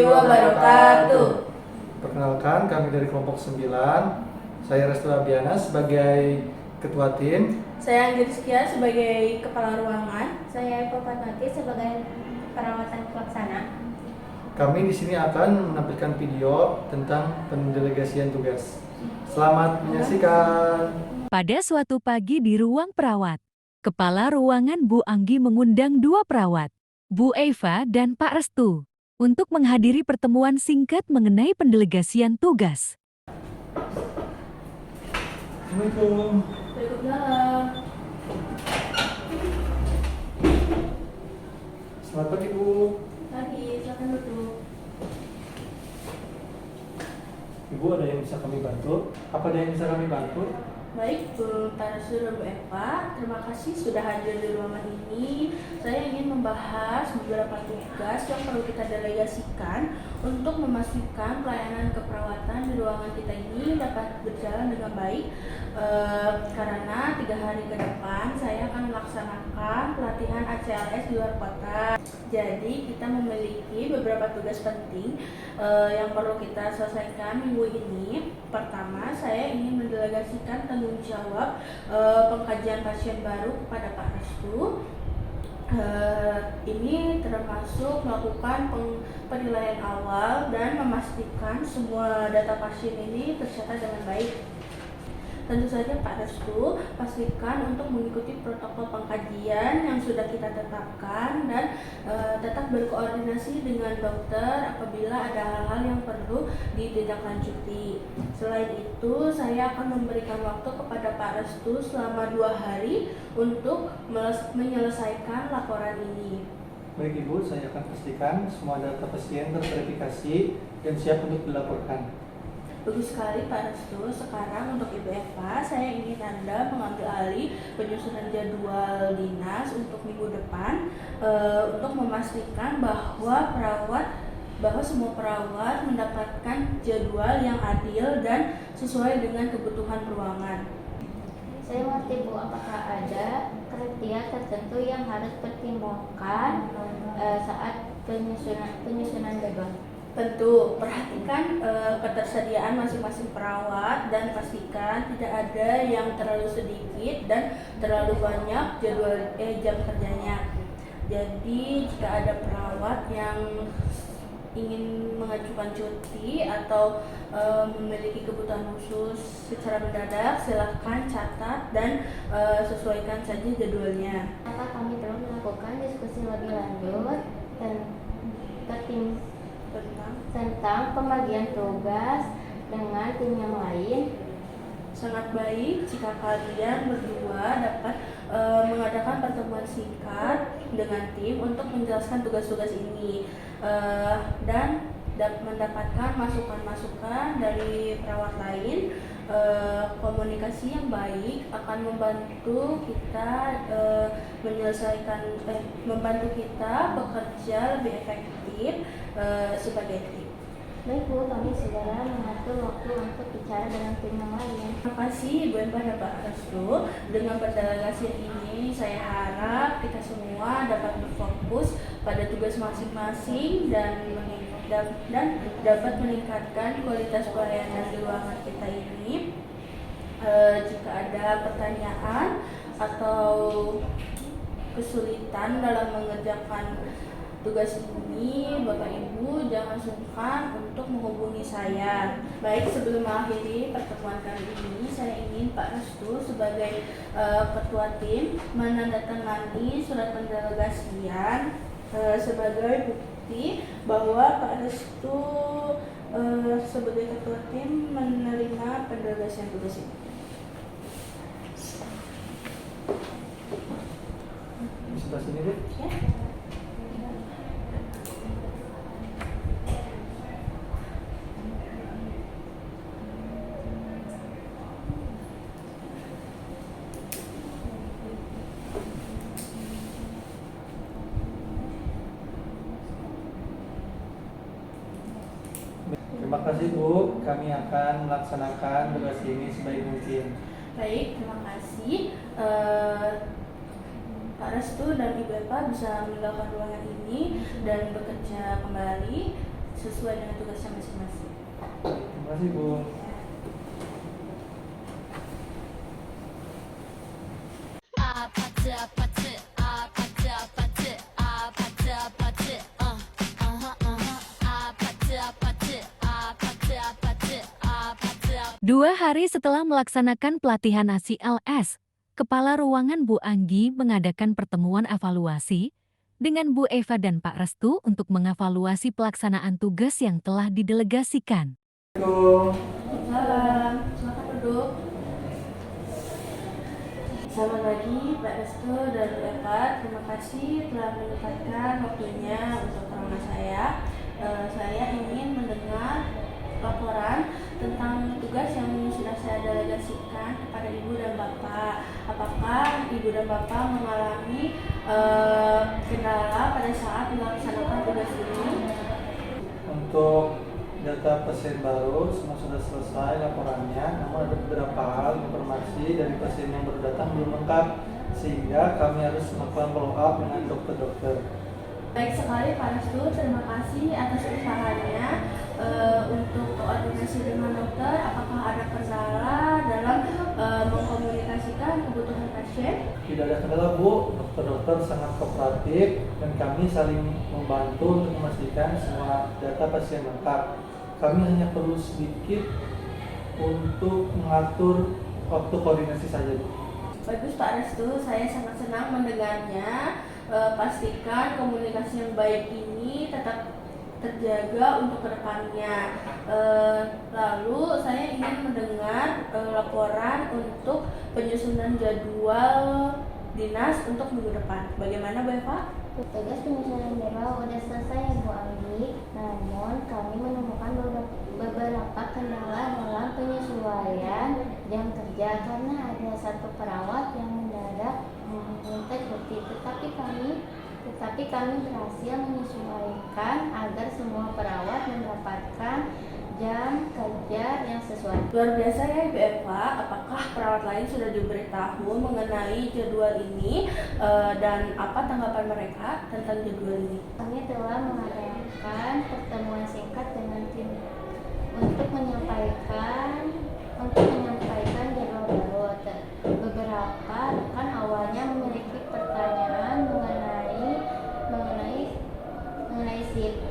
warahmatullahi wabarakatuh. Perkenalkan, kami dari kelompok 9. Saya Restu Abiana sebagai ketua tim. Saya Anggiriskia sebagai kepala ruangan. Saya Eko Fatmati sebagai perawatan pelaksana. Kami di sini akan menampilkan video tentang pendelegasian tugas. Selamat menyaksikan. Pada suatu pagi di ruang perawat, Kepala Ruangan Bu Anggi mengundang dua perawat, Bu Eva dan Pak Restu, untuk menghadiri pertemuan singkat mengenai pendelegasian tugas. Assalamualaikum. Waalaikumsalam. Selamat pagi, Bu. Pagi, silakan duduk. Ibu, ada yang bisa kami bantu? Apa ada yang bisa kami bantu? Baik, Bu Restu dan Bu Eva, terima kasih sudah hadir di ruangan ini. Saya ingin membahas beberapa tugas yang perlu kita delegasikan untuk memastikan pelayanan keperawatan di ruangan kita ini dapat berjalan dengan baik. Karena 3 hari ke depan saya akan melaksanakan pelatihan ACLS di luar kota. Jadi kita memiliki beberapa tugas penting yang perlu kita selesaikan minggu ini. Pertama, saya ingin mendelegasikan tanggung jawab pengkajian pasien baru kepada Pak Restu. Ini termasuk melakukan penilaian awal dan memastikan semua data pasien ini tercatat dengan baik. Tentu saja Pak Restu pastikan untuk mengikuti protokol pengkajian yang sudah kita tetapkan dan tetap berkoordinasi dengan dokter apabila ada hal-hal yang perlu ditindaklanjuti. Selain itu, saya akan memberikan waktu kepada Pak Restu selama 2 hari untuk menyelesaikan laporan ini. Baik, Ibu, saya akan pastikan semua data pasien terverifikasi dan siap untuk dilaporkan. Bagus sekali Pak Restu. Sekarang untuk Ibu Eva, saya ingin Anda mengambil alih penyusunan jadwal dinas untuk minggu depan untuk memastikan bahwa semua perawat mendapatkan jadwal yang adil dan sesuai dengan kebutuhan ruangan. Saya mengerti Bu, apakah ada kriteria tertentu yang harus dipertimbangkan saat penyusunan jadwal? Tentu, perhatikan ketersediaan masing-masing perawat dan pastikan tidak ada yang terlalu sedikit dan terlalu banyak jam kerjanya. Jadi, jika ada perawat yang ingin mengajukan cuti atau memiliki kebutuhan khusus secara mendadak, silahkan catat dan sesuaikan saja jadwalnya. Maka kami perlu melakukan diskusi lebih lanjut tentang pembagian tugas dengan tim yang lain. Sangat baik jika kalian berdua dapat mengadakan pertemuan singkat dengan tim untuk menjelaskan tugas-tugas ini dan mendapatkan masukan-masukan dari perawat lain. Komunikasi yang baik akan membantu kita membantu kita bekerja lebih efektif sebagai tim. Baik Bu, kami segera mengatur waktu untuk bicara dengan tim yang lain. Terima kasih Ibu Eva dan Pak Restu. Dengan pendelegasian ini, saya harap kita semua dapat berfokus pada tugas masing-masing dan dapat meningkatkan kualitas pelayanan di ruangan kita ini. Jika ada pertanyaan atau kesulitan dalam mengerjakan tugas ini, Bapak Ibu jangan sungkan untuk menghubungi saya. Baik, sebelum mengakhiri pertemuan kali ini, saya ingin Pak Restu sebagai ketua tim menandatangani surat pendelegasian sebagai bukti bahwa Pak Restu sebagai ketua tim menerima pendelegasian tugas ini. Di sebelah sini, Bu. Ya. Terima kasih, Bu. Kami akan melaksanakan tugas ini sebaik mungkin. Baik, terima kasih. Pak Restu dan Ibu Eva bisa meninggalkan ruangan ini dan bekerja kembali. sesuai dengan tugasnya masing-masing. Terima kasih Bu. Dua hari setelah melaksanakan pelatihan ACLS, Kepala Ruangan Bu Anggi mengadakan pertemuan evaluasi dengan Bu Eva dan Pak Restu untuk mengevaluasi pelaksanaan tugas yang telah didelegasikan. Assalamualaikum. Salam, silakan duduk. Selamat pagi Pak Restu dan Bu Eva, terima kasih telah menyempatkan waktunya untuk ruangan saya. Saya ingin mendengar laporan tentang tugas yang sudah saya delegasikan kepada Ibu dan Bapak. Apakah Ibu dan Bapak mengalami kendala pada saat melaksanakan tugas ini? Untuk data pasien baru semua sudah selesai laporannya, namun ada beberapa hal informasi dari pasien yang baru datang belum lengkap, sehingga kami harus melakukan follow up dengan dokter-dokter. Baik sekali Pak Restu, terima kasih atas usahanya untuk koordinasi dengan dokter. Apakah ada kendala dalam mengkomunikasikan kebutuhan pasien? Tidak ada kendala Bu, dokter-dokter sangat kooperatif dan kami saling membantu untuk memastikan semua data pasien lengkap. Kami hanya perlu sedikit untuk mengatur waktu koordinasi saja Bu. Bagus Pak Restu, saya sangat senang mendengarnya. Pastikan komunikasi yang baik ini tetap terjaga untuk kedepannya. Lalu saya ingin mendengar laporan untuk penyusunan jadwal dinas untuk minggu depan. Bagaimana Bu Eva? Tugas penyusunan jadwal udah selesai ya Bu Anggi, namun kami menemukan beberapa kendala dalam penyesuaian jam kerja karena ada satu perawat yang mendadak meminta cuti, tetapi kami berhasil menyesuaikan agar semua perawat mendapatkan jam kerja yang sesuai. Luar biasa ya Ibu Eva, apakah perawat lain sudah diberitahu mengenai jadwal ini dan apa tanggapan mereka tentang jadwal ini? Kami telah mengadakan pertemuan singkat dengan tim untuk menyampaikan jadwal baru. Beberapa rekan awalnya memiliki pertanyaan mengenai shift,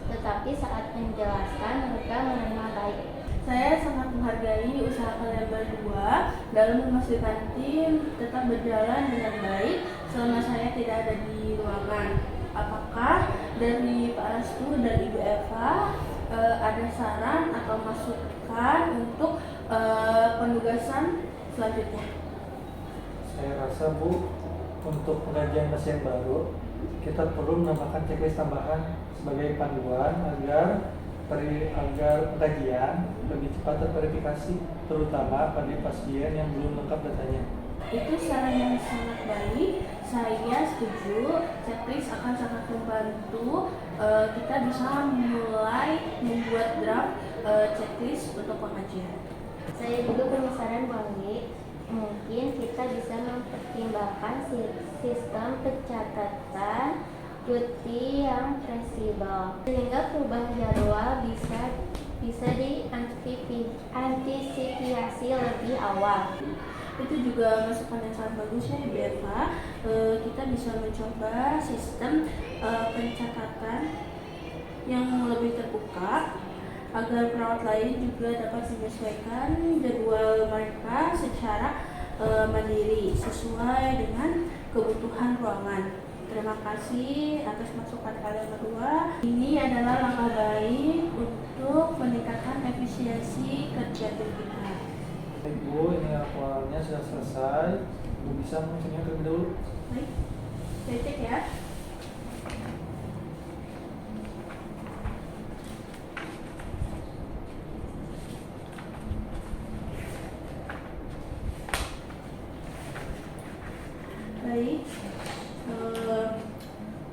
tetapi saat menjelaskan mereka menerima baik. Saya sangat menghargai usaha kalian berdua dalam memastikan tim tetap berjalan dengan baik selama saya tidak ada di ruangan. Apakah dari Pak Restu dan Ibu Eva ada saran atau masukan untuk penugasan selanjutnya? Saya rasa Bu, untuk pengkajian pasien baru kita perlu menambahkan checklist tambahan sebagai panduan agar pengkajian lebih cepat terverifikasi, terutama pada pasien yang belum lengkap datanya. Itu saran yang sangat baik, saya setuju. Checklist akan sangat membantu kita bisa mulai membuat draft checklist untuk pengajian. Saya juga punya saran Bu Anggi, mungkin kita bisa mempertimbangkan sistem pencatatan cuti yang fleksibel sehingga perubahan jadwal bisa diantisipasi lebih awal. Itu juga masukan yang sangat bagus ya Ibu Eva. Kita bisa mencoba sistem pencatatan yang lebih terbuka agar perawat lain juga dapat menyesuaikan jadwal mereka secara mandiri sesuai dengan kebutuhan ruangan. Terima kasih atas masukan kalian berdua. Ini adalah langkah baik untuk meningkatkan efisiensi kerja tim kita. Ibu, ini laporannya sudah selesai. Ibu bisa mengisinya terlebih dahulu. Baik, saya cek ya. Baik,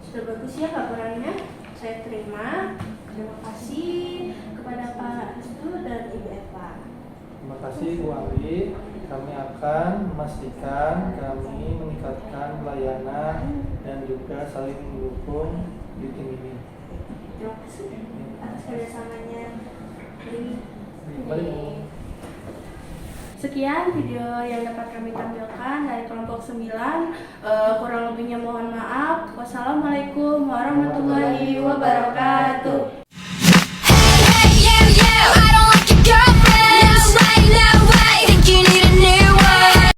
sudah bagus ya laporannya. Saya terima. Terima kasih kepada Pak Restu dan Ibu Eva. Terima kasih Bu Anggi. Kami akan memastikan kami meningkatkan pelayanan dan juga saling mendukung di tim ini. Terima kasih atas kerjasamanya. Balik, Bu. Sekian video yang dapat kami tampilkan dari kelompok 9. Kurang lebihnya mohon maaf. Wassalamualaikum warahmatullahi wabarakatuh.